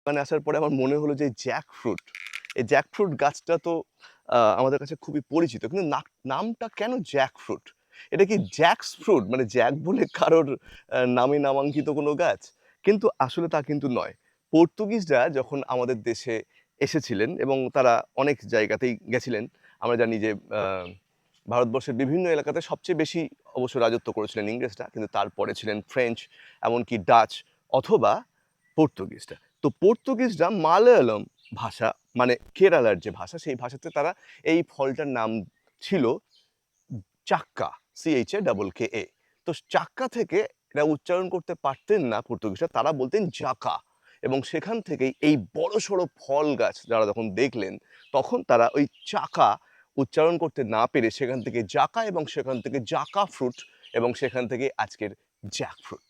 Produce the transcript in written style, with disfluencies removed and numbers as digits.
মানে আসার পরে আমার মনে হলো যে জ্যাকফ্রুট, এই জ্যাকফ্রুট গাছটা তো আমাদের কাছে খুবই পরিচিত। কিন্তু নামটা কেন জ্যাকফ্রুট? এটা কি জ্যাকস ফ্রুট? মানে জ্যাক বলে কারোর নামে নামাঙ্কিত কোনো গাছ? কিন্তু আসলে তা কিন্তু নয়। পর্তুগিজরা যখন আমাদের দেশে এসেছিলেন এবং তারা অনেক জায়গাতেই গেছিলেন। আমরা জানি যে আ ভারতবর্ষের বিভিন্ন এলাকাতে সবচেয়ে বেশি অবশ্য রাজত্ব করেছিলেন ইংরেজরা। কিন্তু তারপরে ছিলেন ফ্রেঞ্চ, এমনকি ডাচ অথবা পর্তুগিজরা। তো পর্তুগিজরা মালয়ালম ভাষা মানে কেরালার যে ভাষা সেই ভাষাতে তারা এই ফলটার নাম ছিল চাক্কা, CHAKKA। তো চাক্কা থেকে এরা উচ্চারণ করতে পারতেন না পর্তুগিজরা, তারা বলতেন জাকা। এবং সেখান থেকেই এই বড়সড় ফল গাছ যারা যখন দেখলেন তখন তারা ওই চাকা উচ্চারণ করতে না পেরে সেখান থেকে জাকা এবং সেখান থেকে জাকা ফ্রুট এবং সেখান থেকে আজকের জ্যাকফ্রুট।